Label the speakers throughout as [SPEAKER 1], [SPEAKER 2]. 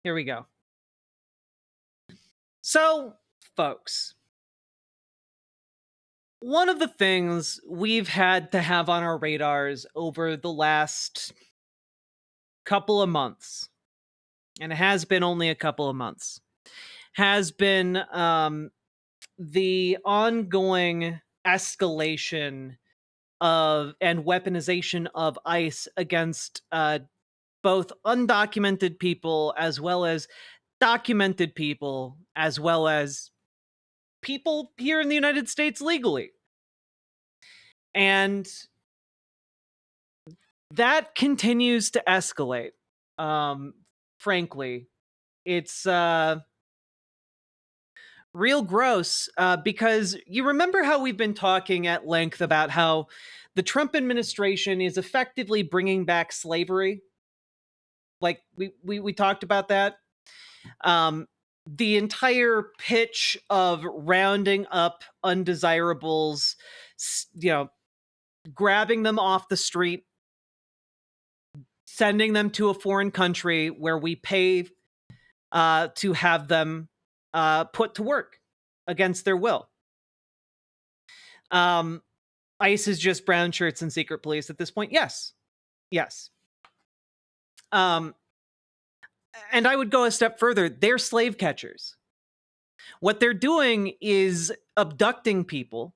[SPEAKER 1] Here we go. So, folks, one of the things we've had to have on our radars over the last couple of months, and it has been only a couple of months, has been the ongoing escalation of and weaponization of ICE against both undocumented people as well as documented people, as well as people here in the United States legally. And that continues to escalate. Frankly, it's real gross because you remember how we've been talking at length about how the Trump administration is effectively bringing back slavery. Like we talked about that. The entire pitch of rounding up undesirables, grabbing them off the street, sending them to a foreign country where we pay to have them put to work against their will. ICE is just brown shirts and secret police at this point. Yes. And I would go a step further. They're slave catchers. What they're doing is abducting people,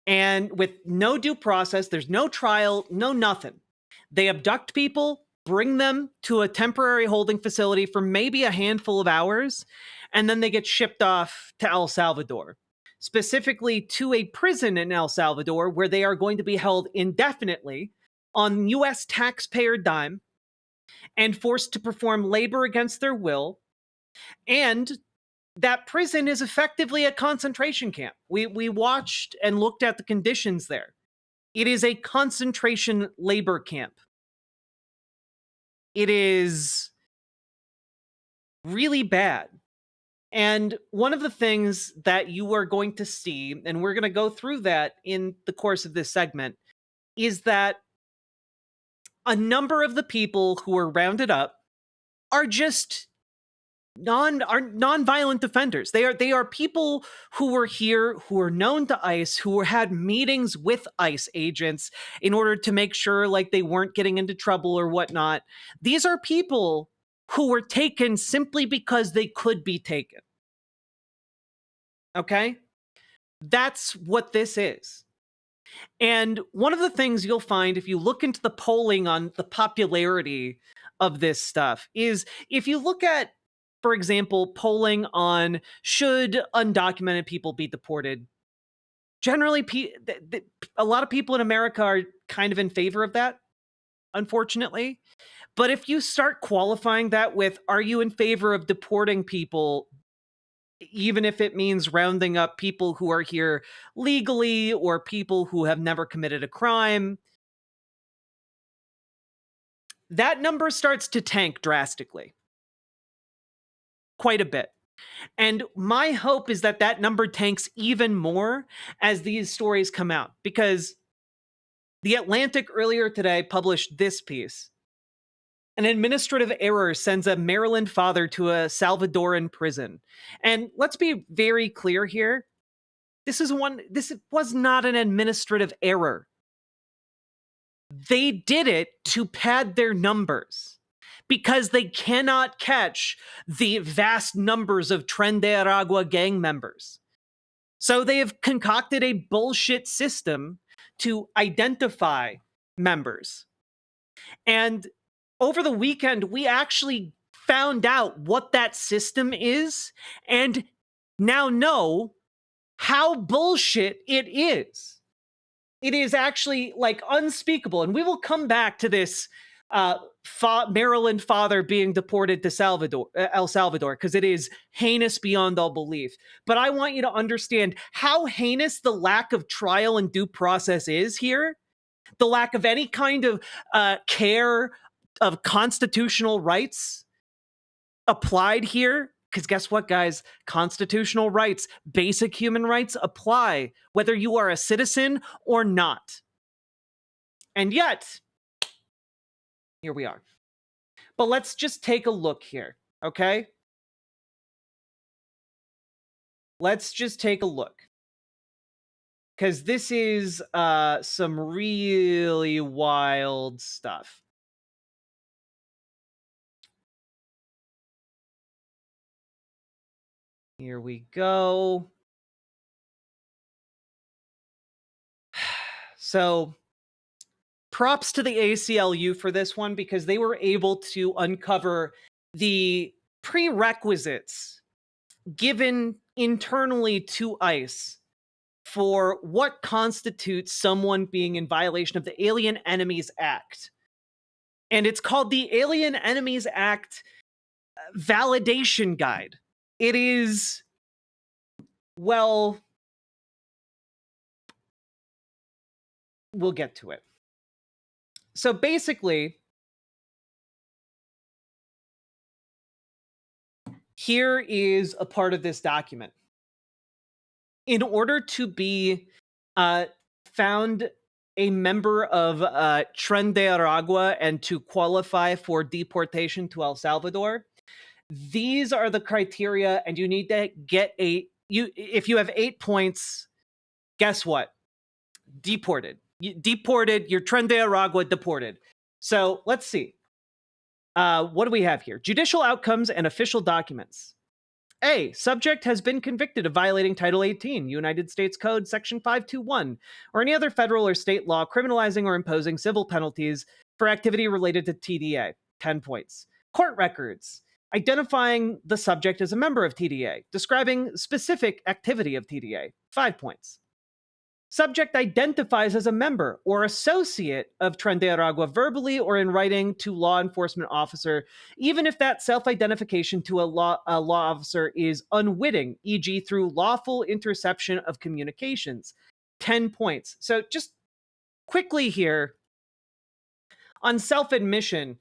[SPEAKER 1] and with no due process, there's no trial, no nothing. They abduct people, bring them to a temporary holding facility for maybe a handful of hours, and then they get shipped off to El Salvador, specifically to a prison in El Salvador where they are going to be held indefinitely on U.S. taxpayer dime and forced to perform labor against their will. And that prison is effectively a concentration camp. We watched and looked at the conditions there. It is a concentration labor camp. It is really bad. And one of the things that you are going to see, and we're going to go through that in the course of this segment, is that a number of the people who are rounded up are just non-violent offenders. They are people who were here, who are known to ICE, who had meetings with ICE agents in order to make sure like they weren't getting into trouble or whatnot. These are people who were taken simply because they could be taken. Okay? That's what this is. And one of the things you'll find if you look into the polling on the popularity of this stuff is if you look at, for example, polling on should undocumented people be deported, generally a lot of people in America are kind of in favor of that, unfortunately. But if you start qualifying that with, are you in favor of deporting people, even if it means rounding up people who are here legally or people who have never committed a crime, that number starts to tank drastically. Quite a bit. And my hope is that that number tanks even more as these stories come out, because The Atlantic earlier today published this piece. An administrative error sends a Maryland father to a Salvadoran prison. And let's be very clear here. This was not an administrative error. They did it to pad their numbers because they cannot catch the vast numbers of Tren de Aragua gang members. So they have concocted a bullshit system to identify members. And over the weekend, we actually found out what that system is and now know how bullshit it is. It is actually like unspeakable. And we will come back to this Maryland father being deported to El Salvador, because it is heinous beyond all belief. But I want you to understand how heinous the lack of trial and due process is here. The lack of any kind of care of constitutional rights applied here. Because guess what, guys? Constitutional rights, basic human rights apply whether you are a citizen or not. And yet, here we are. But let's just take a look here, okay? Let's just take a look. Because this is some really wild stuff. Here we go. So, props to the ACLU for this one, because they were able to uncover the prerequisites given internally to ICE for what constitutes someone being in violation of the Alien Enemies Act. And it's called the Alien Enemies Act Validation Guide. It is, well, we'll get to it. So basically, here is a part of this document. In order to be found a member of Tren de Aragua and to qualify for deportation to El Salvador, these are the criteria, and you need to get if you have 8 points, guess what? Deported. You're Tren de Aragua deported. So let's see. What do we have here? Judicial outcomes and official documents. A. Subject has been convicted of violating Title 18, United States Code, Section 521, or any other federal or state law criminalizing or imposing civil penalties for activity related to TDA. 10 points. Court records. Identifying the subject as a member of TDA. Describing specific activity of TDA. 5 points. Subject identifies as a member or associate of Tren de Aragua verbally or in writing to law enforcement officer, even if that self-identification to a law officer is unwitting, e.g. through lawful interception of communications. 10 points. So just quickly here on self-admission.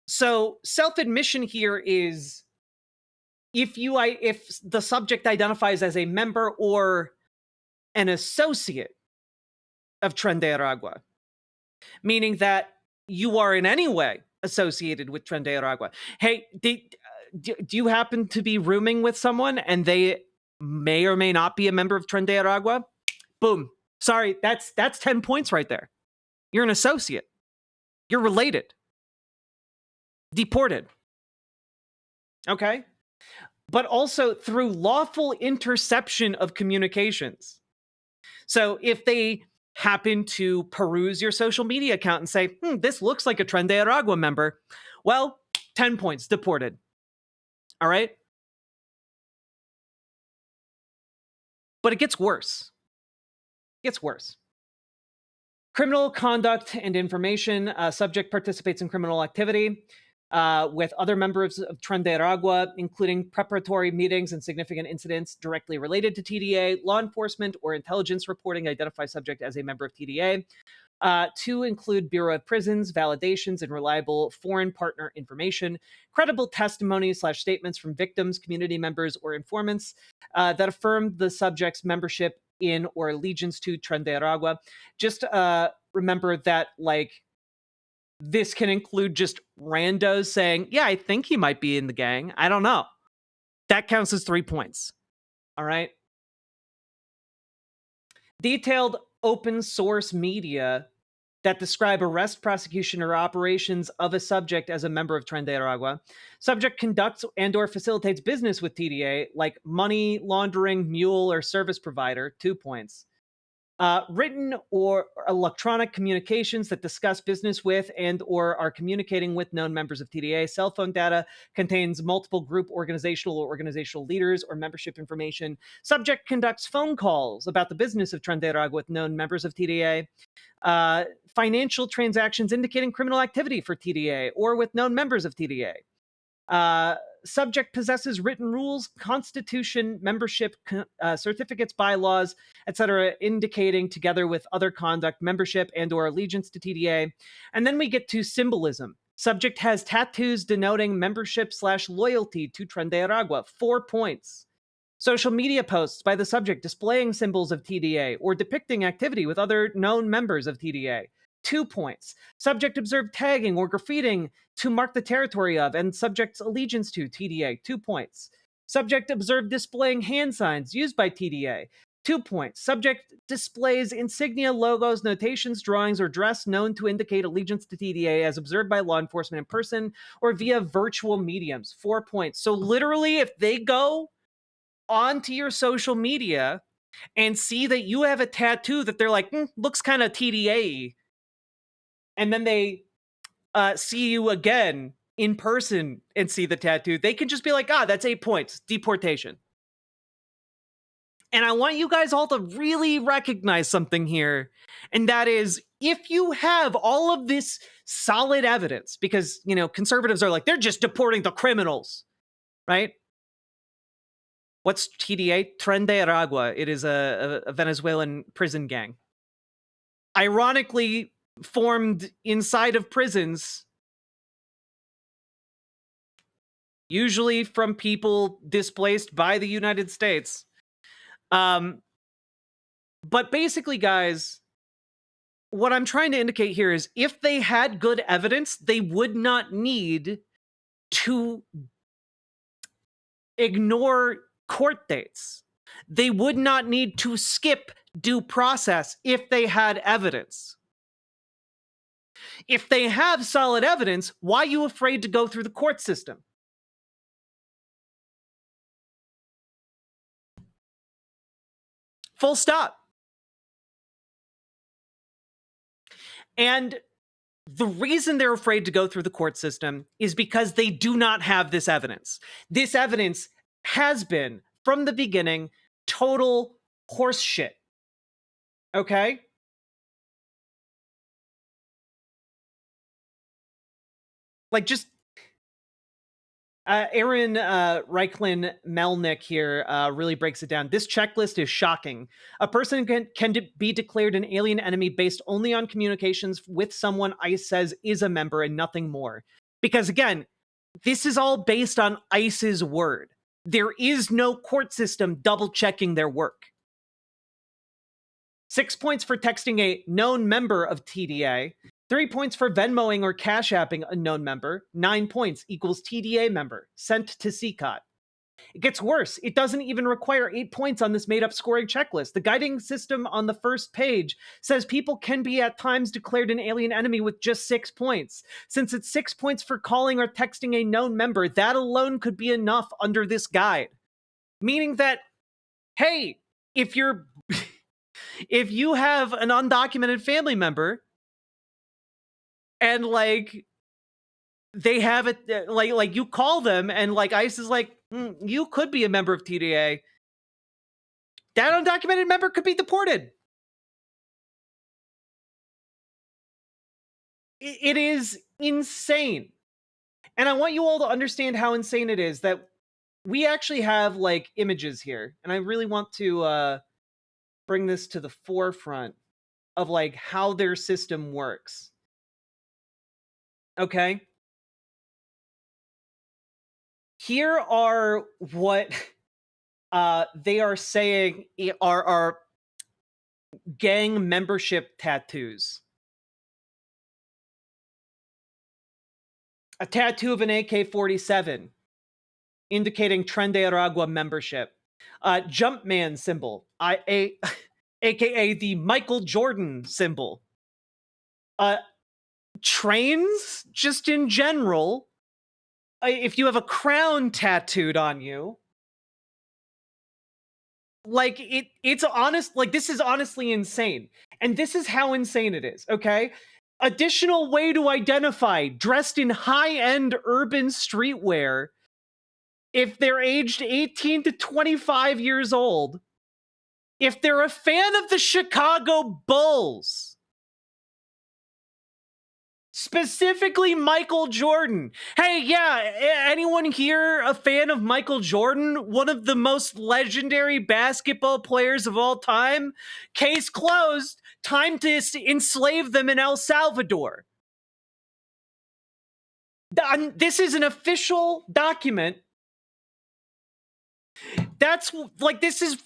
[SPEAKER 1] So self-admission here is if the subject identifies as a member or an associate of Tren de Aragua, meaning that you are in any way associated with Tren de Aragua. Hey, do you happen to be rooming with someone and they may or may not be a member of Tren de Aragua? Boom. Sorry, that's 10 points right there. You're an associate. You're related. Deported. Okay? But also through lawful interception of communications. So if they happen to peruse your social media account and say, this looks like a Tren de Aragua member, well, 10 points, deported. All right? But it gets worse. It gets worse. Criminal conduct and information. Subject participates in criminal activity with other members of Tren de Aragua, including preparatory meetings and significant incidents directly related to TDA. Law enforcement or intelligence reporting identify subject as a member of TDA. To include Bureau of Prisons, validations, and reliable foreign partner information, credible testimony/statements from victims, community members, or informants that affirm the subject's membership in or allegiance to Tren de Aragua. Just remember that, this can include just randos saying, yeah, I think he might be in the gang. I don't know. That counts as 3 points. All right. Detailed open source media that describe arrest, prosecution, or operations of a subject as a member of Tren de Aragua. Subject conducts and or facilitates business with TDA, like money laundering, mule, or service provider. 2 points. Written or electronic communications that discuss business with and or are communicating with known members of TDA. Cell phone data contains multiple group organizational leaders or membership information. Subject conducts phone calls about the business of Tren de Aragua with known members of TDA. Financial transactions indicating criminal activity for TDA or with known members of TDA. Subject possesses written rules, constitution, membership, certificates, bylaws, etc., indicating together with other conduct, membership, and or allegiance to TDA. And then we get to symbolism. Subject has tattoos denoting membership/loyalty to Tren de Aragua. 4 points. Social media posts by the subject displaying symbols of TDA or depicting activity with other known members of TDA. 2 points. Subject observed tagging or graffitiing to mark the territory of and subject's allegiance to TDA, 2 points. Subject observed displaying hand signs used by TDA, 2 points. Subject displays insignia, logos, notations, drawings, or dress known to indicate allegiance to TDA as observed by law enforcement in person or via virtual mediums, 4 points. So literally, if they go onto your social media and see that you have a tattoo that they're like, looks kind of TDA, and then they see you again in person and see the tattoo, they can just be like, that's 8 points, deportation. And I want you guys all to really recognize something here. And that is, if you have all of this solid evidence, because, conservatives are like, they're just deporting the criminals, right? What's TDA? Tren de Aragua. It is a Venezuelan prison gang. Ironically formed inside of prisons, usually from people displaced by the United States. But basically, guys, what I'm trying to indicate here is if they had good evidence, they would not need to ignore court dates. They would not need to skip due process if they had evidence. If they have solid evidence, why are you afraid to go through the court system? Full stop. And the reason they're afraid to go through the court system is because they do not have this evidence. This evidence has been, from the beginning, total horse shit. Okay? Like, just Aaron Reichlin Melnick here really breaks it down. This checklist is shocking. A person can be declared an alien enemy based only on communications with someone ICE says is a member and nothing more. Because again, this is all based on ICE's word. There is no court system double checking their work. 6 points for texting a known member of TDA. 3 points for Venmoing or Cash Apping a known member. 9 points equals TDA member, sent to CCOT. It gets worse. It doesn't even require 8 points on this made-up scoring checklist. The guiding system on the first page says people can be at times declared an alien enemy with just 6 points. Since it's 6 points for calling or texting a known member, that alone could be enough under this guide. Meaning that, hey, if you have an undocumented family member, and they have it, like you call them, and ICE is like, you could be a member of TDA. That undocumented member could be deported. It is insane, and I want you all to understand how insane it is that we actually have images here, and I really want to bring this to the forefront of how their system works. Okay. Here are what they are saying are gang membership tattoos. A tattoo of an AK-47 indicating Tren de Aragua membership. Jumpman symbol, aka the Michael Jordan symbol. Trains, just in general. If you have a crown tattooed on you, it's honest. This is honestly insane, and this is how insane it is. Okay, additional way to identify: dressed in high-end urban streetwear. If they're aged 18 to 25 years old, if they're a fan of the Chicago Bulls. Specifically Michael Jordan. Hey, yeah, anyone here a fan of Michael Jordan? One of the most legendary basketball players of all time? Case closed. Time to enslave them in El Salvador. This is an official document. That's this is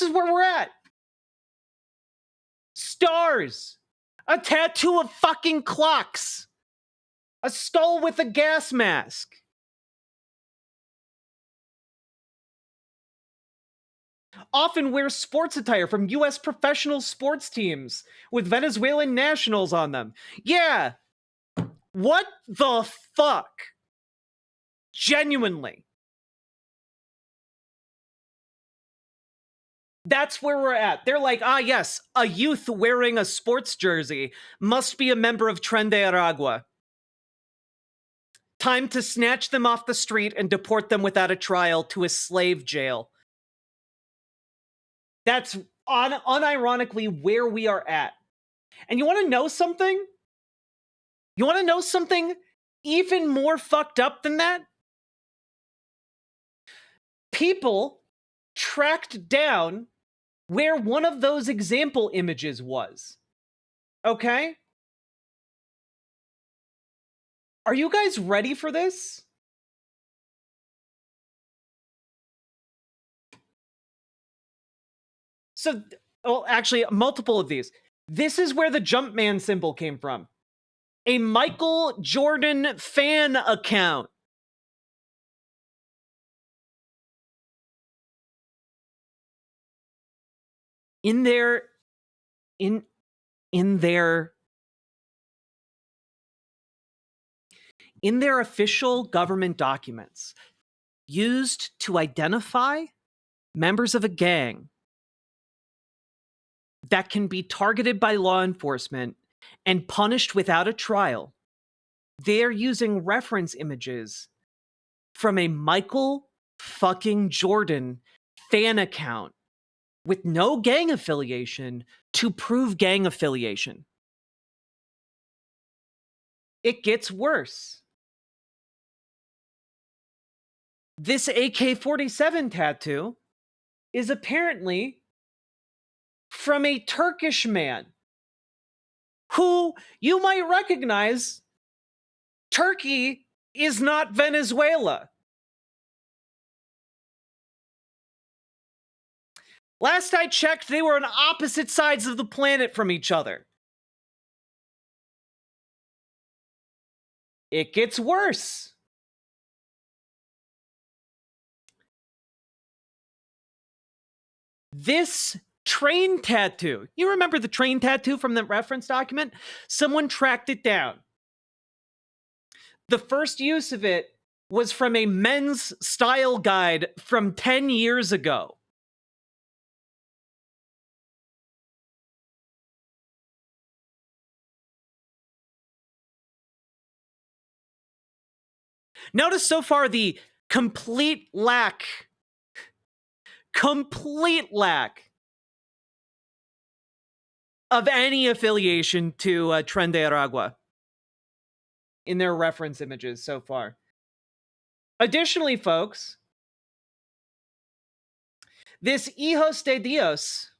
[SPEAKER 1] where we're at. stars, a tattoo of fucking clocks, a skull with a gas mask. Often wears sports attire from US professional sports teams with Venezuelan nationals on them. Yeah. What the fuck? Genuinely. That's where we're at. They're like, ah, yes, a youth wearing a sports jersey must be a member of Tren de Aragua. Time to snatch them off the street and deport them without a trial to a slave jail. That's unironically where we are at. And you want to know something? You want to know something even more fucked up than that? People tracked down where one of those example images was. Okay? Are you guys ready for this? So, well, actually, multiple of these. This is where the Jumpman symbol came from. A Michael Jordan fan account. In their official government documents used to identify members of a gang that can be targeted by law enforcement and punished without a trial, they're using reference images from a Michael fucking Jordan fan account with no gang affiliation to prove gang affiliation. It gets worse. This AK-47 tattoo is apparently from a Turkish man who you might recognize. Turkey is not Venezuela. Last I checked, they were on opposite sides of the planet from each other. It gets worse. This train tattoo, you remember the train tattoo from the reference document? Someone tracked it down. The first use of it was from a men's style guide from 10 years ago. Notice so far the complete lack of any affiliation to Tren de Aragua in their reference images so far. Additionally, folks, this Hijos de Dios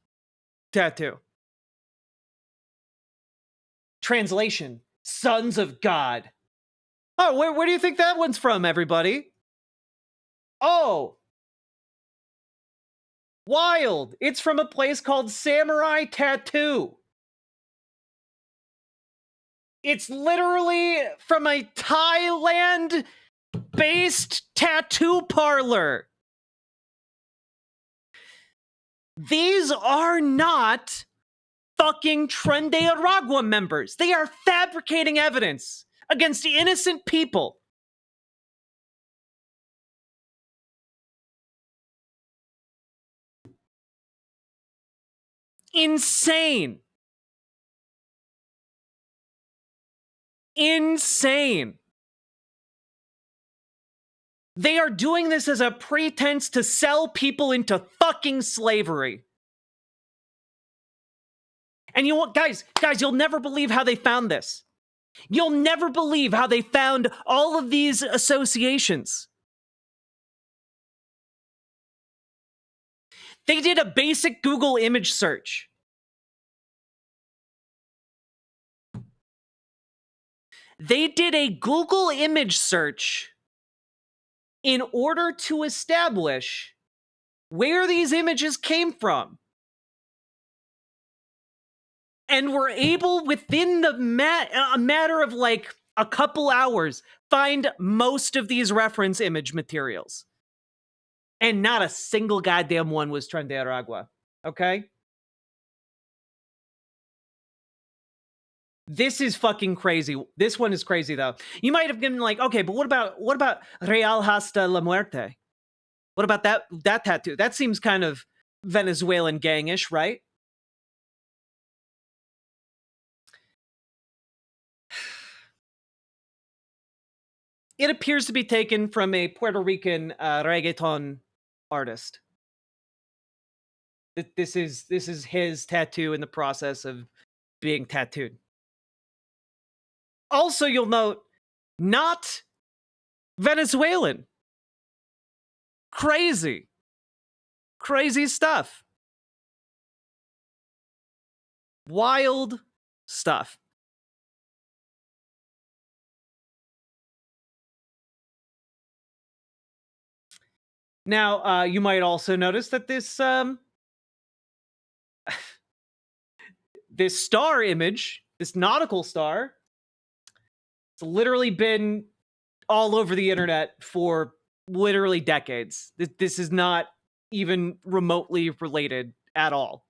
[SPEAKER 1] tattoo. Translation, Sons of God. Oh, where do you think that one's from, everybody? Oh, wild. It's from a place called Samurai Tattoo. It's literally from a Thailand-based tattoo parlor. These are not fucking Tren de Aragua members. They are fabricating evidence against innocent people. Insane. Insane. They are doing this as a pretense to sell people into fucking slavery. And you know what, guys, you'll never believe how they found this. You'll never believe how they found all of these associations. They did a basic Google image search. They did a Google image search in order to establish where these images came from. and were able, within the a matter of like a couple hours, find most of these reference image materials. And not a single goddamn one was Tren de Aragua. Okay? This is fucking crazy. This one is crazy though. You might have been like, okay, but what about Real Hasta la Muerte? What about that tattoo? That seems kind of Venezuelan gangish, right? It appears to be taken from a Puerto Rican reggaeton artist. This is his tattoo in the process of being tattooed. Also, you'll note, not Venezuelan. Crazy stuff. Wild stuff. Now, you might also notice that this this star image, this nautical star, it's literally been all over the internet for literally decades. This is not even remotely related at all.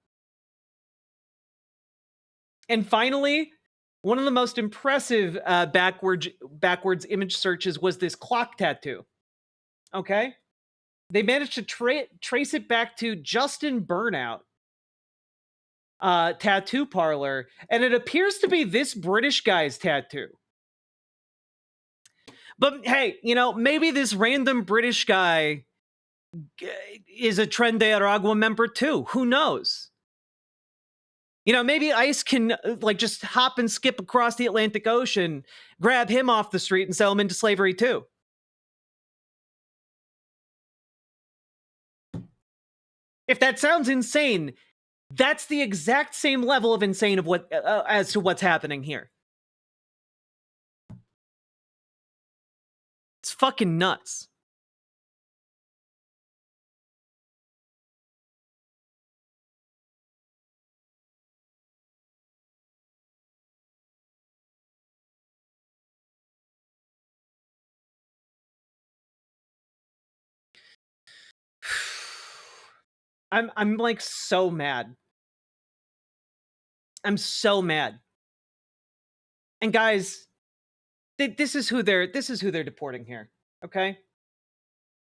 [SPEAKER 1] And finally, one of the most impressive backwards image searches was this clock tattoo. Okay? They managed to trace it back to Justin Burnout tattoo parlor, and it appears to be this British guy's tattoo. But hey, you know, maybe this random British guy is a Tren de Aragua member too. Who knows? You know, maybe ICE can like just hop and skip across the Atlantic Ocean, grab him off the street and sell him into slavery too. If that sounds insane, that's the exact same level of insane of what as to what's happening here. It's fucking nuts. I'm like so mad. I'm so mad. And guys, this is who they're deporting here, okay?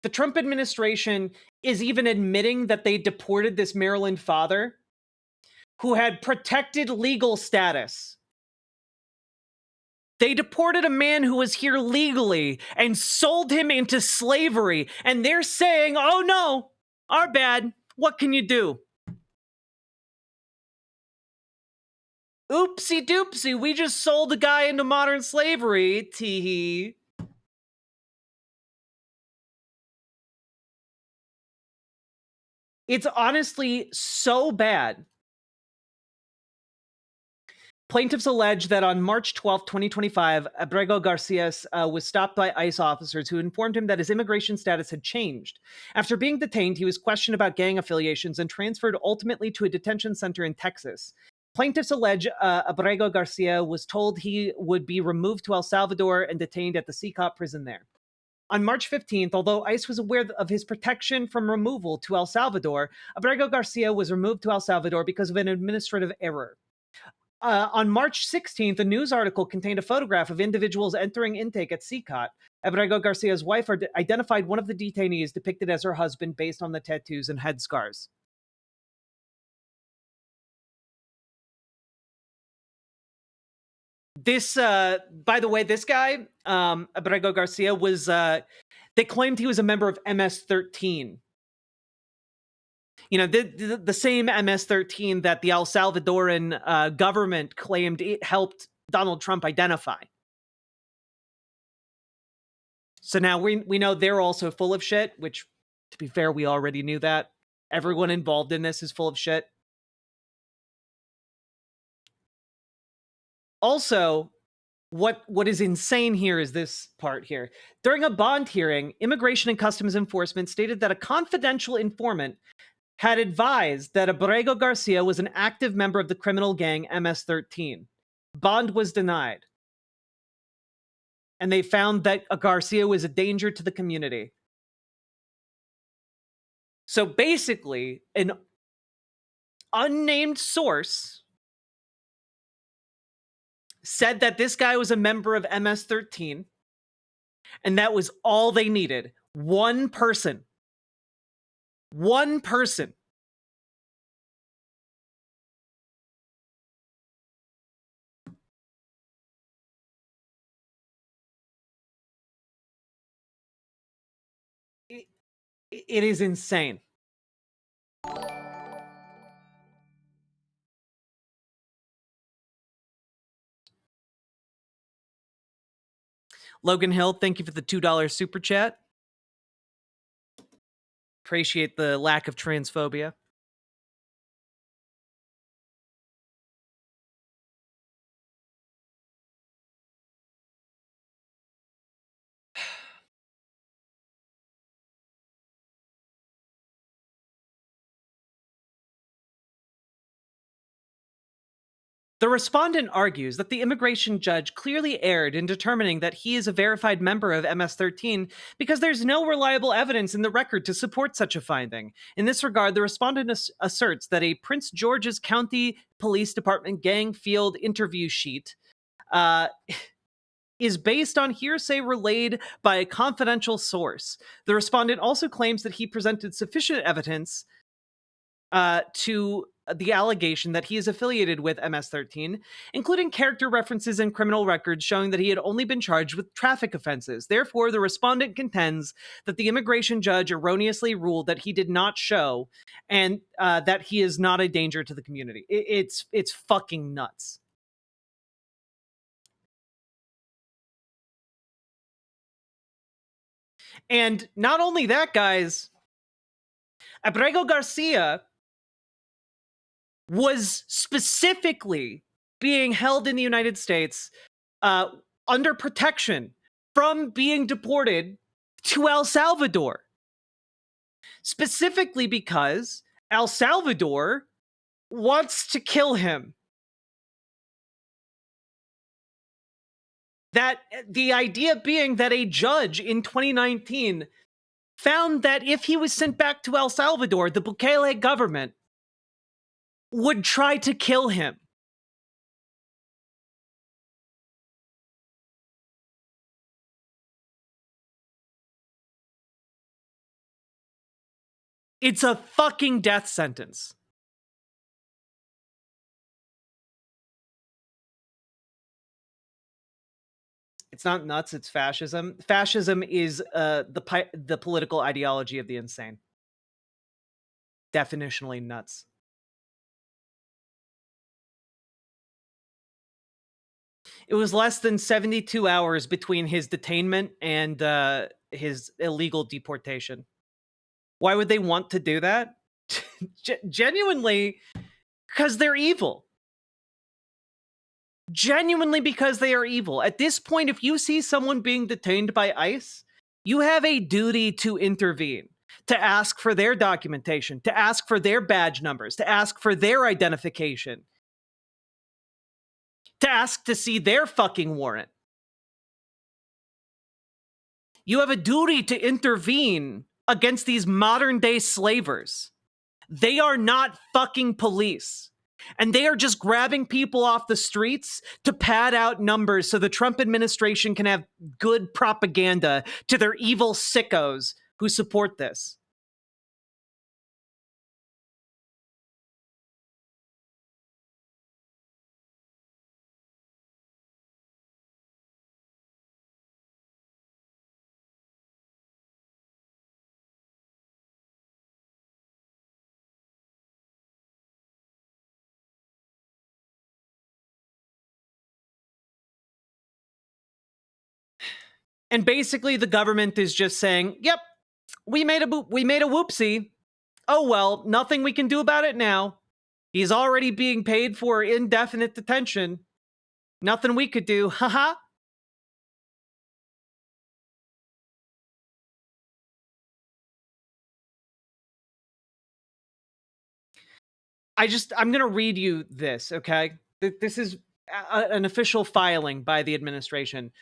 [SPEAKER 1] The Trump administration is even admitting that they deported this Maryland father who had protected legal status. They deported a man who was here legally and sold him into slavery, and they're saying, "Oh no, our bad. What can you do?" Oopsie doopsie, we just sold a guy into modern slavery, teehee. It's honestly so bad. Plaintiffs allege that on March 12, 2025, Abrego Garcia was stopped by ICE officers who informed him that his immigration status had changed. After being detained, he was questioned about gang affiliations and transferred ultimately to a detention center in Texas. Plaintiffs allege Abrego Garcia was told he would be removed to El Salvador and detained at the CCOP prison there. On March 15th, although ICE was aware of his protection from removal to El Salvador, Abrego Garcia was removed to El Salvador because of an administrative error. On March 16th, a news article contained a photograph of individuals entering intake at CCOT. Abrego Garcia's wife identified one of the detainees depicted as her husband based on the tattoos and head scars. This, by the way, this guy, Abrego Garcia, was, they claimed he was a member of MS-13. You know, the same MS-13 that the El Salvadoran government claimed it helped Donald Trump identify. So now we know they're also full of shit, which, to be fair, we already knew that. Everyone involved in this is full of shit. Also, what is insane here is this part here. During a bond hearing, Immigration and Customs Enforcement stated that a confidential informant had advised that Abrego Garcia was an active member of the criminal gang MS-13. Bond was denied. And they found that Garcia was a danger to the community. So basically, an unnamed source said that this guy was a member of MS-13, and that was all they needed. One person. One person. It is insane. Logan Hill, thank you for the $2 super chat. Appreciate the lack of transphobia. The respondent argues that the immigration judge clearly erred in determining that he is a verified member of MS-13 because there's no reliable evidence in the record to support such a finding. In this regard, the respondent asserts that a Prince George's County Police Department gang field interview sheet is based on hearsay relayed by a confidential source. The respondent also claims that he presented sufficient evidence to the allegation that he is affiliated with MS-13, including character references and criminal records showing that he had only been charged with traffic offenses. Therefore, the respondent contends that the immigration judge erroneously ruled that he did not show and that he is not a danger to the community. It's fucking nuts. And not only that, guys, Abrego Garcia was specifically being held in the United States under protection from being deported to El Salvador. Specifically because El Salvador wants to kill him. That the idea being that a judge in 2019 found that if he was sent back to El Salvador, the Bukele government would try to kill him. It's a fucking death sentence. It's not nuts, it's fascism. Fascism is the political ideology of the insane. Definitionally nuts. It was less than 72 hours between his detainment and his illegal deportation. Why would they want to do that? Genuinely, because they're evil. Genuinely because they are evil. At this point, if you see someone being detained by ICE, you have a duty to intervene, to ask for their documentation, to ask for their badge numbers, to ask for their identification, to ask to see their fucking warrant. You have a duty to intervene against these modern day slavers. They are not fucking police. And they are just grabbing people off the streets to pad out numbers so the Trump administration can have good propaganda to their evil sickos who support this. And basically the government is just saying, yep, we made a whoopsie. Oh well, nothing we can do about it now. He's already being paid for indefinite detention. Nothing we could do. Haha. I'm going to read you this, okay? This is an official filing by the administration.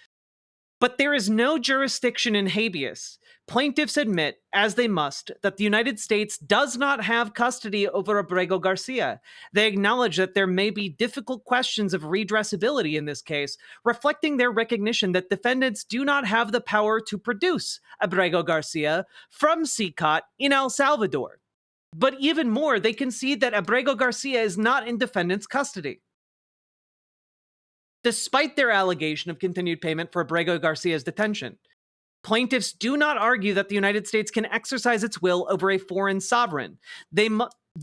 [SPEAKER 1] But there is no jurisdiction in habeas. Plaintiffs admit, as they must, that the United States does not have custody over Abrego Garcia. They acknowledge that there may be difficult questions of redressability in this case, reflecting their recognition that defendants do not have the power to produce Abrego Garcia from CICOT in El Salvador. But even more, they concede that Abrego Garcia is not in defendants' custody. Despite their allegation of continued payment for Abrego Garcia's detention, plaintiffs do not argue that the United States can exercise its will over a foreign sovereign. The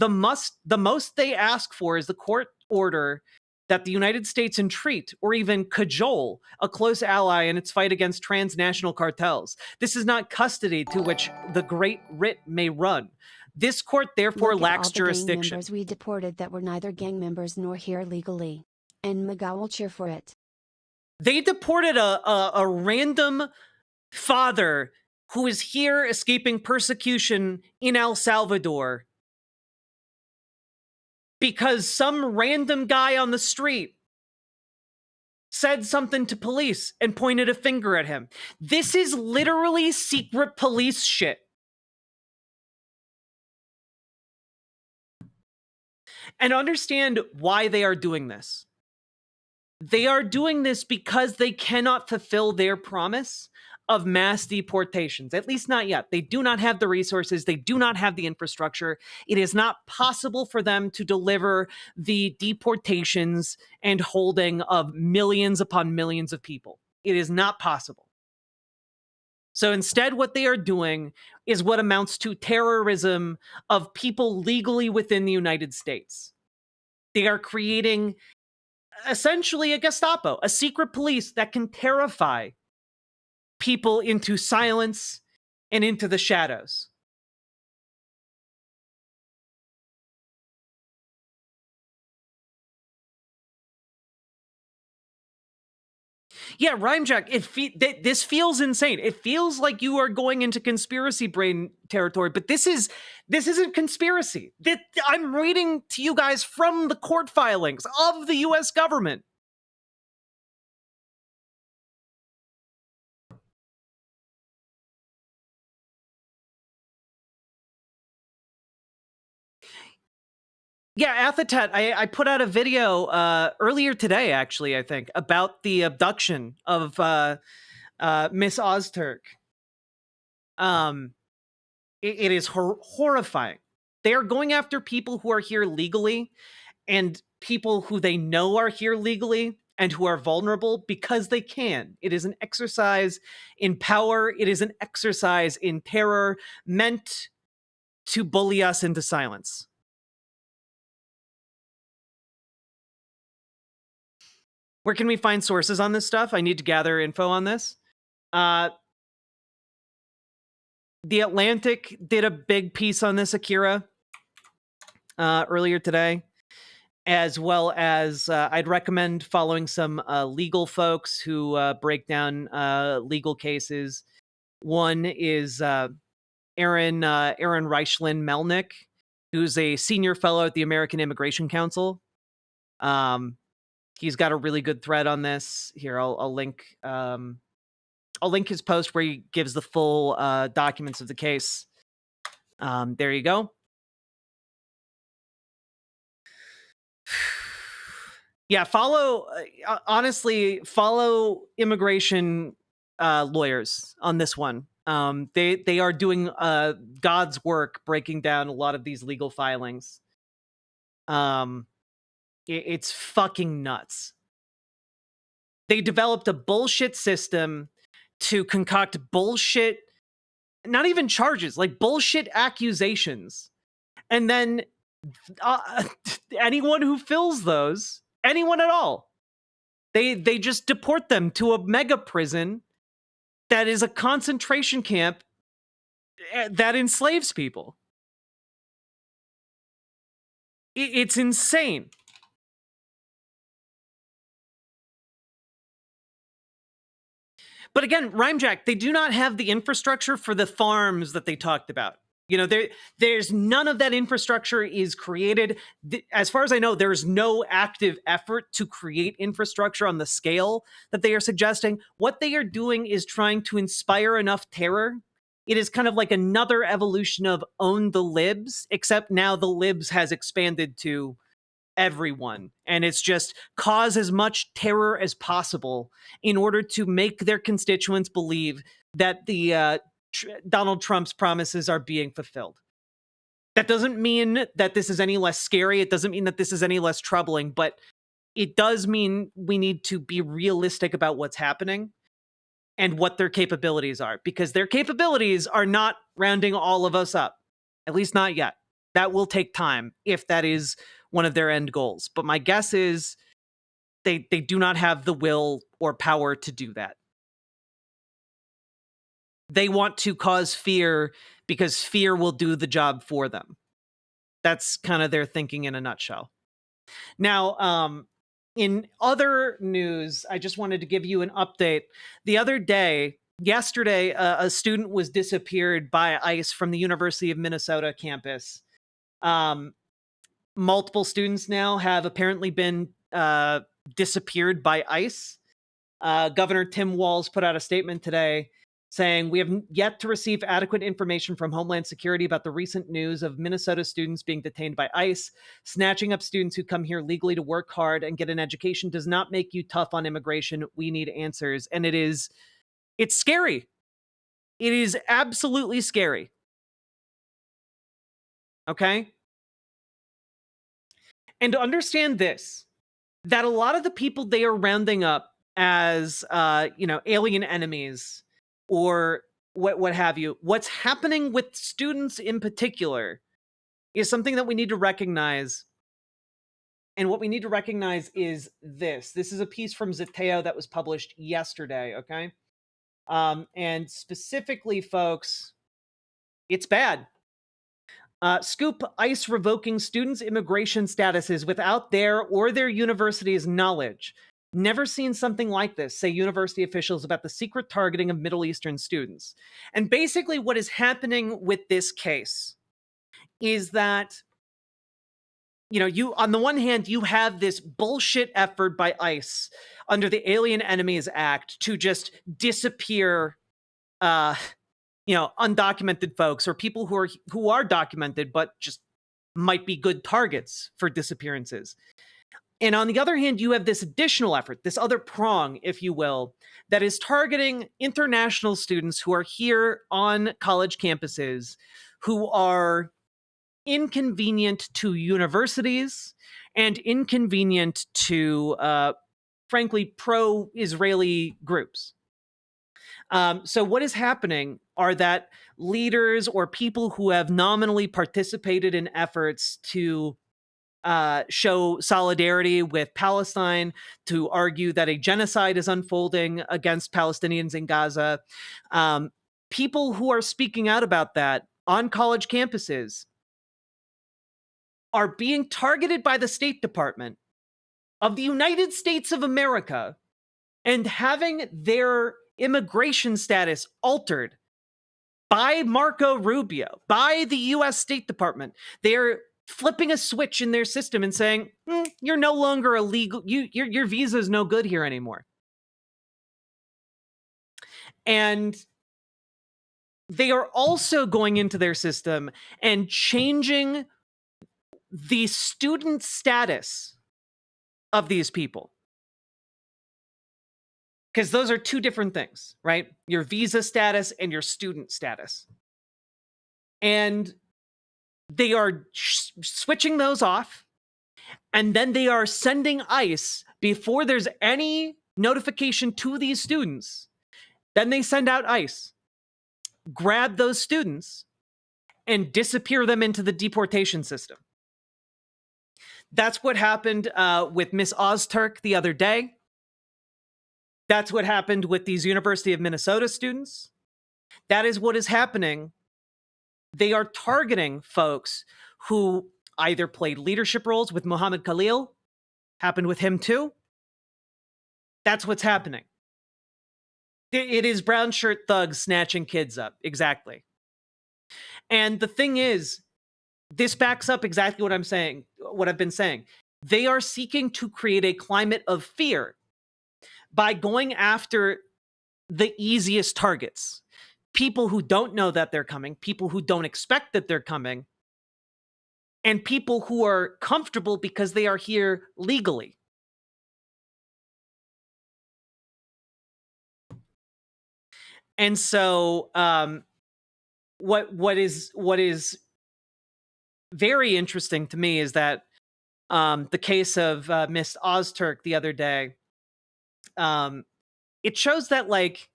[SPEAKER 1] most they ask for is the court order that the United States entreat or even cajole a close ally in its fight against transnational cartels. This is not custody to which the Great Writ may run. This court therefore lacks jurisdiction.
[SPEAKER 2] Gang members we deported that were neither gang members nor here legally. And MAGA will cheer for it.
[SPEAKER 1] They deported a random father who is here escaping persecution in El Salvador because some random guy on the street said something to police and pointed a finger at him. This is literally secret police shit. And understand why they are doing this. They are doing this because they cannot fulfill their promise of mass deportations, at least not yet. They do not have the resources. They do not have the infrastructure. It is not possible for them to deliver the deportations and holding of millions upon millions of people. It is not possible. So instead, what they are doing is what amounts to terrorism of people legally within the United States. They are creating essentially a Gestapo, a secret police that can terrify people into silence and into the shadows. Yeah, Rhymejack, this feels insane. It feels like you are going into conspiracy brain territory, but this isn't conspiracy. I'm reading to you guys from the court filings of the US government. Yeah, Athatet, I put out a video earlier today, actually, I think, about the abduction of Miss Ozturk. It is horrifying. They are going after people who are here legally and people who they know are here legally and who are vulnerable because they can. It is an exercise in power. It is an exercise in terror meant to bully us into silence. Where can we find sources on this stuff? I need to gather info on this. The Atlantic did a big piece on this, Akira, earlier today, as well as I'd recommend following some legal folks who break down legal cases. One is Aaron Reichlin Melnick, who's a senior fellow at the American Immigration Council. He's got a really good thread on this. Here, I'll link. I'll link his post where he gives the full documents of the case. There you go. Yeah, honestly, follow immigration lawyers on this one. They are doing God's work breaking down a lot of these legal filings. It's fucking nuts. They developed a bullshit system to concoct bullshit, not even charges, like bullshit accusations. And then anyone who fills those, anyone at all, they just deport them to a mega prison that is a concentration camp that enslaves people. It's insane. But again, Rhymejack, they do not have the infrastructure for the farms that they talked about. There's none of that infrastructure is created. As far as I know, there's no active effort to create infrastructure on the scale that they are suggesting. What they are doing is trying to inspire enough terror. It is kind of like another evolution of own the libs, except now the libs has expanded to everyone. And it's just cause as much terror as possible in order to make their constituents believe that Donald Trump's promises are being fulfilled. That doesn't mean that this is any less scary. It doesn't mean that this is any less troubling, but it does mean we need to be realistic about what's happening and what their capabilities are, because their capabilities are not rounding all of us up, at least not yet. That will take time if that is one of their end goals. But my guess is they do not have the will or power to do that. They want to cause fear because fear will do the job for them. That's kind of their thinking in a nutshell. Now, in other news, I just wanted to give you an update. The other day, yesterday, a student was disappeared by ICE from the University of Minnesota campus. Multiple students now have apparently been disappeared by ICE. Governor Tim Walz put out a statement today saying, "We have yet to receive adequate information from Homeland Security about the recent news of Minnesota students being detained by ICE. Snatching up students who come here legally to work hard and get an education does not make you tough on immigration. We need answers." And it's scary. It is absolutely scary. Okay? And to understand this, that a lot of the people they are rounding up as, alien enemies or what have you, what's happening with students in particular is something that we need to recognize. And what we need to recognize is this. This is a piece from Zeteo that was published yesterday, okay? And specifically, folks, it's bad. Scoop: ICE revoking students' immigration statuses without their or their university's knowledge. Never seen something like this, say university officials about the secret targeting of Middle Eastern students. And basically, what is happening with this case is that, you on the one hand, you have this bullshit effort by ICE under the Alien Enemies Act to just disappear undocumented folks or people who are documented but just might be good targets for disappearances. And on the other hand, you have this additional effort, this other prong, if you will, that is targeting international students who are here on college campuses, who are inconvenient to universities and inconvenient to, frankly, pro-Israeli groups. So what is happening are that leaders or people who have nominally participated in efforts to show solidarity with Palestine, to argue that a genocide is unfolding against Palestinians in Gaza, people who are speaking out about that on college campuses are being targeted by the State Department of the United States of America and having their immigration status altered by Marco Rubio, by the US State Department. They're flipping a switch in their system and saying, you're no longer illegal. Your visa is no good here anymore. And they are also going into their system and changing the student status of these people. Because those are two different things, right? Your visa status and your student status. And they are switching those off. And then they are sending ICE before there's any notification to these students. Then they send out ICE, grab those students, and disappear them into the deportation system. That's what happened with Miss Ozturk the other day. That's what happened with these University of Minnesota students. That is what is happening. They are targeting folks who either played leadership roles with Muhammad Khalil, happened with him too. That's what's happening. It is brown shirt thugs snatching kids up. Exactly. And the thing is, this backs up exactly what I'm saying, what I've been saying. They are seeking to create a climate of fear by going after the easiest targets. People who don't know that they're coming, people who don't expect that they're coming, and people who are comfortable because they are here legally. And so what is very interesting to me is that the case of Miss Ozturk the other day, it shows that like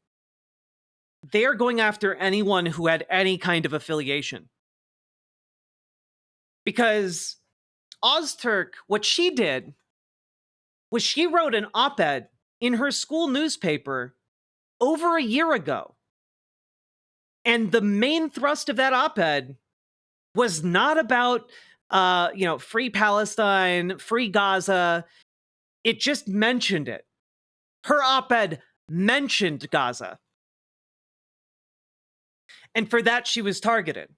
[SPEAKER 1] they're going after anyone who had any kind of affiliation. Because Ozturk, what she did was she wrote an op-ed in her school newspaper over a year ago. And the main thrust of that op-ed was not about free Palestine, free Gaza. It just mentioned it. Her op-ed mentioned Gaza. And for that, she was targeted.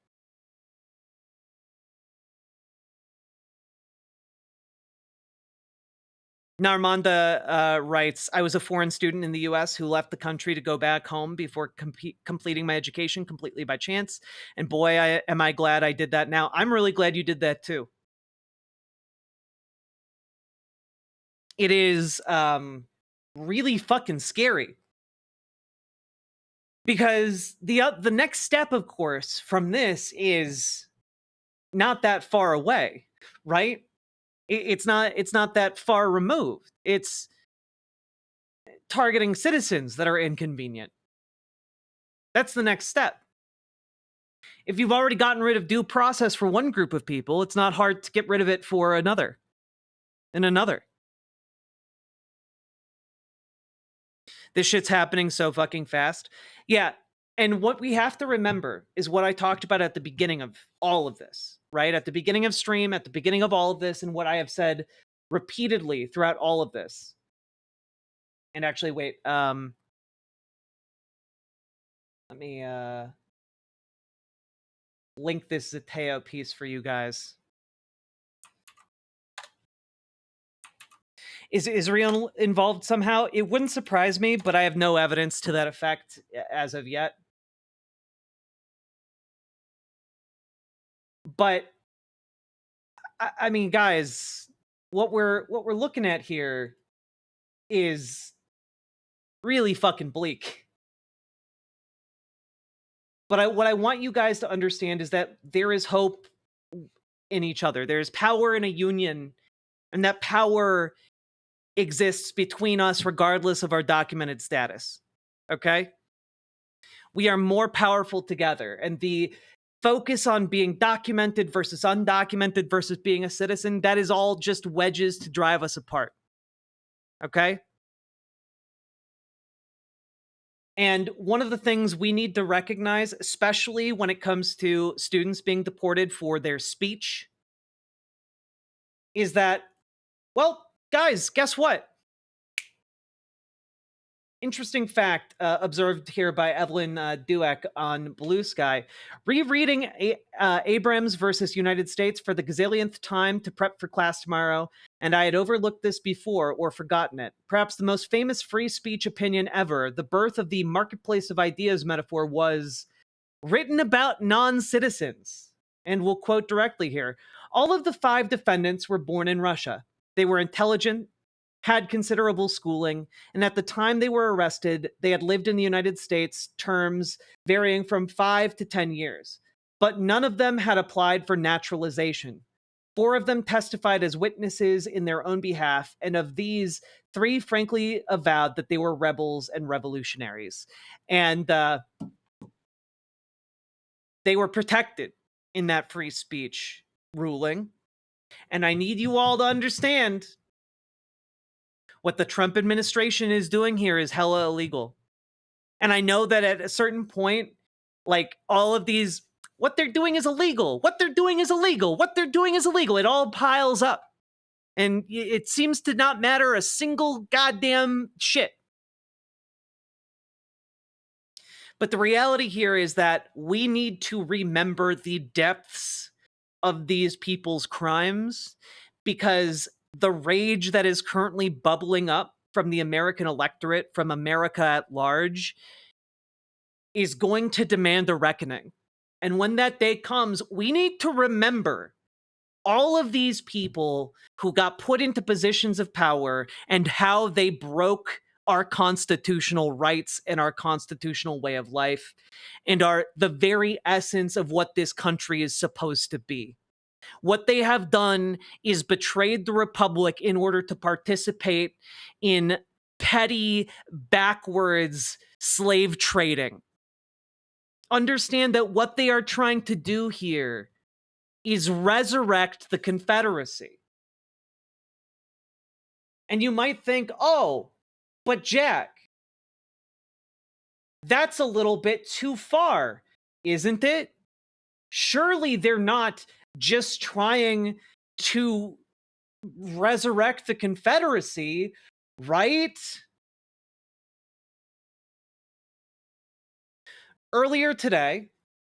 [SPEAKER 1] Narmanda writes, I was a foreign student in the US who left the country to go back home before completing my education completely by chance. And boy, am I glad I did that now. I'm really glad you did that too. It is really fucking scary. Because the next step, of course, from this is not that far away, right? It's not that far removed. It's targeting citizens that are inconvenient. That's the next step. If you've already gotten rid of due process for one group of people, it's not hard to get rid of it for another and another. This shit's happening so fucking fast. Yeah. And what we have to remember is what I talked about at the beginning of all of this, right? At the beginning of stream, at the beginning of all of this, and what I have said repeatedly throughout all of this. And actually, wait, let me link this Zateo piece for you guys. Is Israel involved somehow? It wouldn't surprise me, but I have no evidence to that effect as of yet. But I mean, guys, what we're looking at here is really fucking bleak. But what I want you guys to understand is that there is hope in each other. There's power in a union, and that power exists between us regardless of our documented status. Okay? We are more powerful together, and the focus on being documented versus undocumented versus being a citizen, that is all just wedges to drive us apart. Okay? And one of the things we need to recognize, especially when it comes to students being deported for their speech, is that, well, guys, guess what? Interesting fact observed here by Evelyn Dueck on Blue Sky. Rereading Abrams versus United States for the gazillionth time to prep for class tomorrow, and I had overlooked this before or forgotten it. Perhaps the most famous free speech opinion ever, the birth of the marketplace of ideas metaphor, was written about non-citizens. And we'll quote directly here. All of the 5 defendants were born in Russia. They were intelligent, had considerable schooling, and at the time they were arrested, they had lived in the United States terms varying from 5 to 10 years. But none of them had applied for naturalization. 4 of them testified as witnesses in their own behalf, and of these, 3 frankly avowed that they were rebels and revolutionaries. And they were protected in that free speech ruling. And I need you all to understand, what the Trump administration is doing here is hella illegal. And I know that at a certain point, like all of these, what they're doing is illegal. What they're doing is illegal. What they're doing is illegal. It all piles up. And it seems to not matter a single goddamn shit. But the reality here is that we need to remember the depths of these people's crimes, because the rage that is currently bubbling up from the American electorate, from America at large, is going to demand a reckoning. And when that day comes, we need to remember all of these people who got put into positions of power and how they broke our constitutional rights and our constitutional way of life, and are the very essence of what this country is supposed to be. What they have done is betrayed the Republic in order to participate in petty, backwards slave trading. Understand that what they are trying to do here is resurrect the Confederacy. And you might think, oh, but Jack, that's a little bit too far, isn't it? Surely they're not just trying to resurrect the Confederacy, right? Earlier today,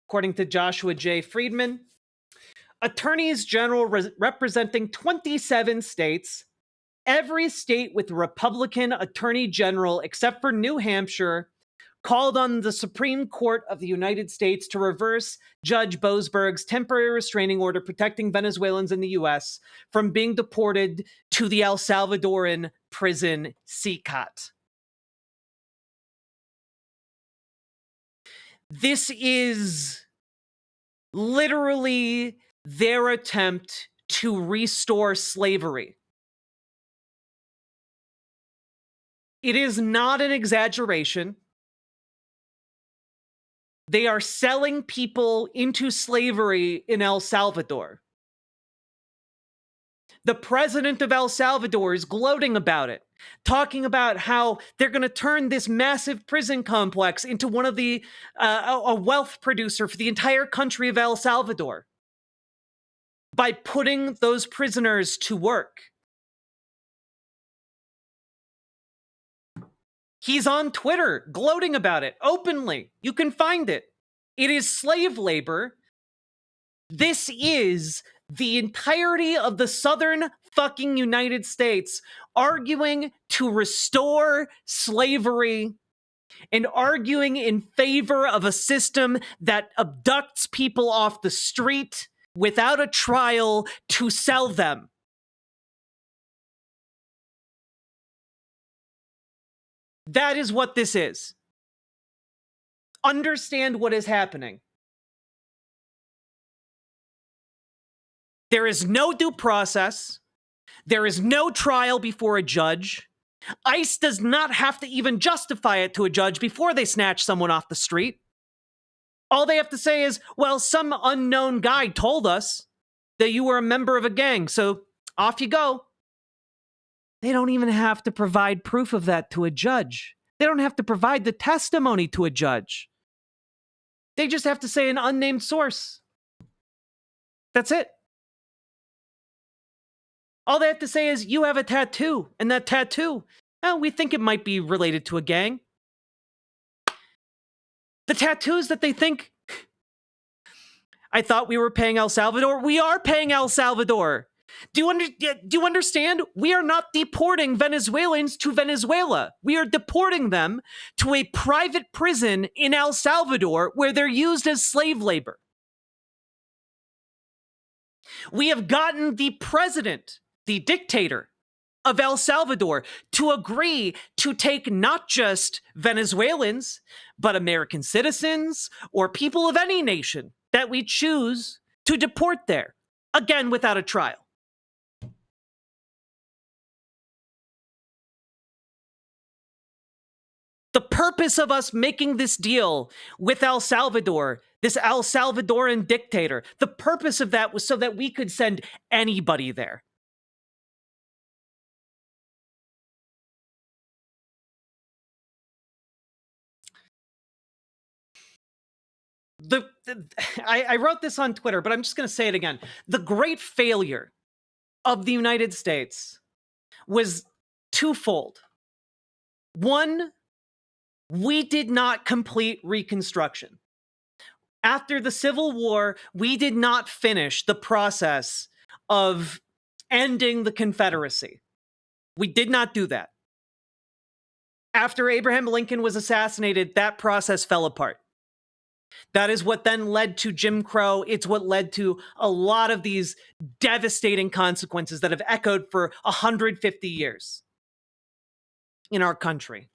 [SPEAKER 1] according to Joshua J. Friedman, attorneys general representing 27 states, every state with a Republican attorney general except for New Hampshire, called on the Supreme Court of the United States to reverse Judge Boasberg's temporary restraining order protecting Venezuelans in the U.S. from being deported to the El Salvadoran prison CICAT. This is literally their attempt to restore slavery. It is not an exaggeration. They are selling people into slavery in El Salvador. The president of El Salvador is gloating about it, talking about how they're going to turn this massive prison complex into one of the a wealth producer for the entire country of El Salvador by putting those prisoners to work. He's on Twitter gloating about it openly. You can find it. It is slave labor. This is the entirety of the southern fucking United States arguing to restore slavery and arguing in favor of a system that abducts people off the street without a trial to sell them. That is what this is. Understand what is happening. There is no due process. There is no trial before a judge. ICE does not have to even justify it to a judge before they snatch someone off the street. All they have to say is, well, some unknown guy told us that you were a member of a gang, so off you go. They don't even have to provide proof of that to a judge. They don't have to provide the testimony to a judge. They just have to say an unnamed source. That's it. All they have to say is, you have a tattoo, and that tattoo, we think it might be related to a gang. The tattoos that they think, I thought we were paying El Salvador. We are paying El Salvador. Do you understand? We are not deporting Venezuelans to Venezuela. We are deporting them to a private prison in El Salvador where they're used as slave labor. We have gotten the president, the dictator of El Salvador, to agree to take not just Venezuelans, but American citizens or people of any nation that we choose to deport there, again without a trial. The purpose of us making this deal with El Salvador, this El Salvadoran dictator, the purpose of that was so that we could send anybody there. I wrote this on Twitter, but I'm just going to say it again. The great failure of the United States was twofold. One, We did not complete Reconstruction. After the Civil War, we did not finish the process of ending the Confederacy. We did not do that. After Abraham Lincoln was assassinated, that process fell apart. That is what then led to Jim Crow. It's what led to a lot of these devastating consequences that have echoed for 150 years in our country.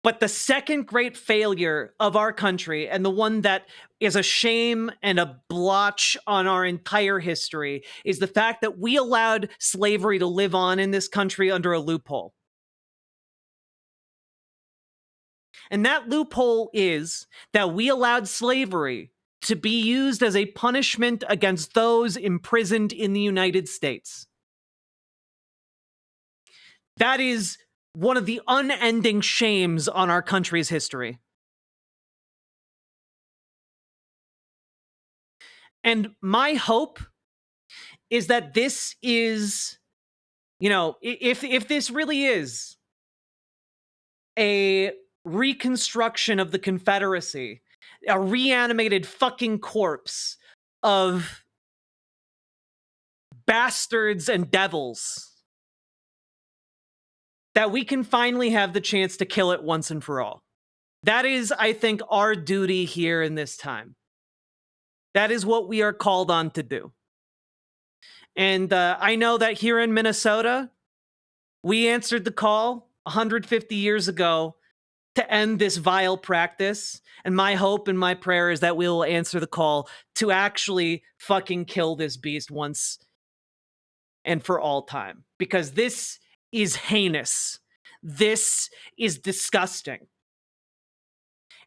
[SPEAKER 1] But the second great failure of our country, and the one that is a shame and a blotch on our entire history, is the fact that we allowed slavery to live on in this country under a loophole. And that loophole is that we allowed slavery to be used as a punishment against those imprisoned in the United States. That is one of the unending shames on our country's history. And my hope is that this is, if this really is a reconstruction of the Confederacy, a reanimated fucking corpse of bastards and devils, that we can finally have the chance to kill it once and for all. That is, I think, our duty here in this time. That is what we are called on to do. And I know that here in Minnesota, we answered the call 150 years ago to end this vile practice. And my hope and my prayer is that we will answer the call to actually fucking kill this beast once and for all time. Because this is heinous. This is disgusting.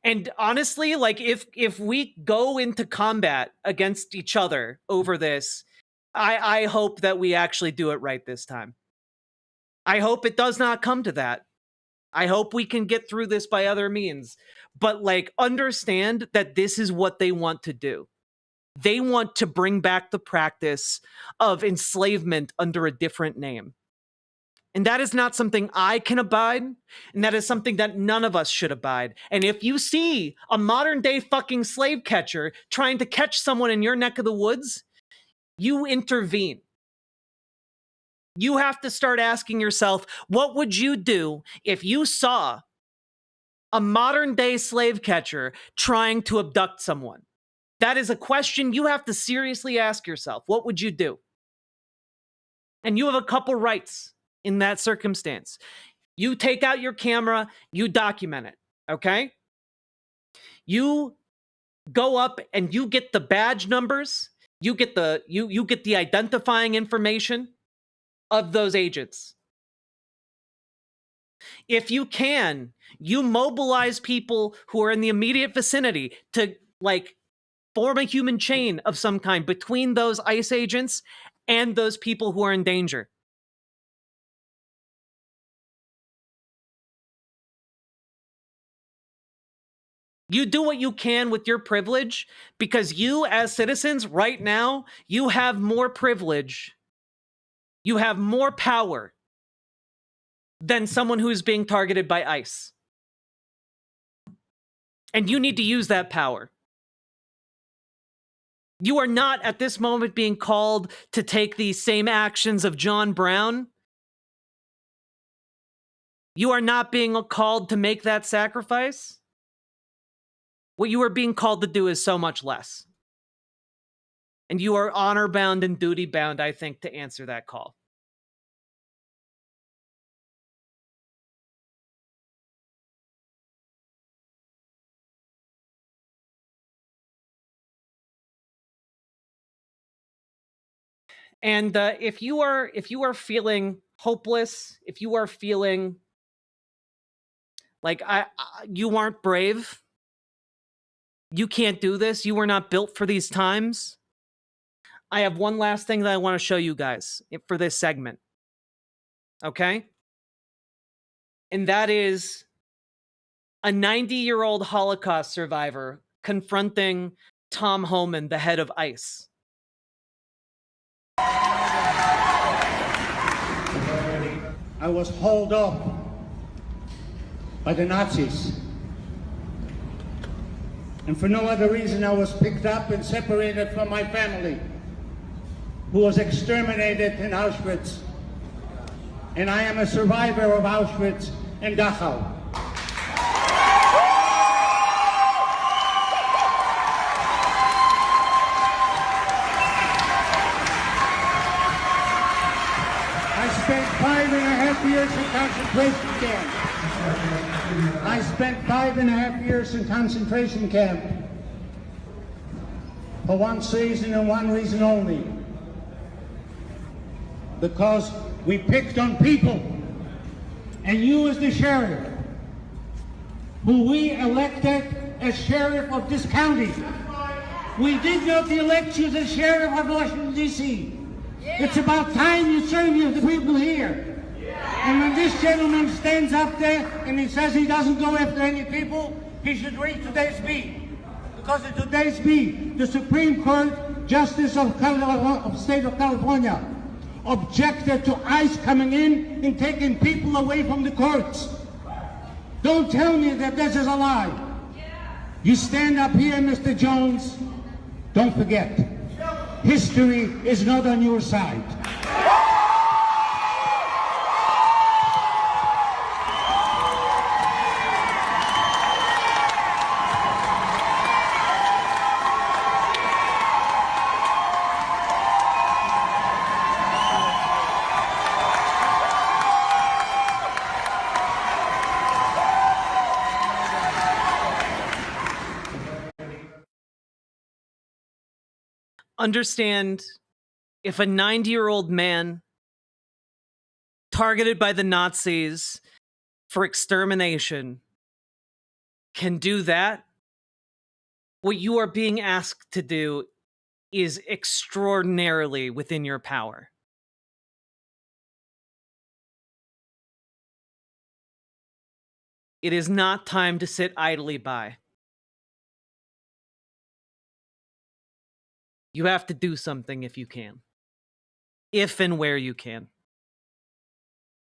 [SPEAKER 1] And honestly, like, if we go into combat against each other over this, I hope that we actually do it right this time. I hope it does not come to that. I hope we can get through this by other means. But, like, understand that this is what they want to do. They want to bring back the practice of enslavement under a different name. And that is not something I can abide, and that is something that none of us should abide. And if you see a modern day fucking slave catcher trying to catch someone in your neck of the woods, you intervene. You have to start asking yourself, what would you do if you saw a modern day slave catcher trying to abduct someone? That is a question you have to seriously ask yourself. What would you do? And you have a couple rights in that circumstance. You take out your camera, you document it, okay? You go up and you get the badge numbers, you get the you get the identifying information of those agents. If you can, you mobilize people who are in the immediate vicinity to, like, form a human chain of some kind between those ICE agents and those people who are in danger. You do what you can with your privilege, because you, as citizens, right now, you have more privilege. You have more power than someone who's being targeted by ICE. And you need to use that power. You are not, at this moment, being called to take the same actions of John Brown. You are not being called to make that sacrifice. What you are being called to do is so much less. And you are honor-bound and duty-bound, I think, to answer that call. And if you are feeling hopeless, if you are feeling like you aren't brave, you can't do this, you were not built for these times, I have one last thing that I want to show you guys for this segment. Okay? And that is a 90-year-old Holocaust survivor confronting Tom Homan, the head of ICE.
[SPEAKER 3] I was hauled up by the Nazis. And for no other reason, I was picked up and separated from my family, who was exterminated in Auschwitz. And I am a survivor of Auschwitz and Dachau. I spent 5.5 years in concentration camp. I spent 5.5 years in concentration camp for one reason and one reason only. Because we picked on people, and you as the sheriff, who we elected as sheriff of this county. We did not elect you as sheriff of Washington, D.C. It's about time you serve the people here. And when this gentleman stands up there and he says he doesn't go after any people, he should read today's beat. Because in today's beat, the Supreme Court Justice of State of California objected to ICE coming in and taking people away from the courts. Don't tell me that this is a lie. You stand up here, Mr. Jones, don't forget, history is not on your side.
[SPEAKER 1] Understand, if a 90-year-old man targeted by the Nazis for extermination can do that, what you are being asked to do is extraordinarily within your power. It is not time to sit idly by. You have to do something if you can. If and where you can.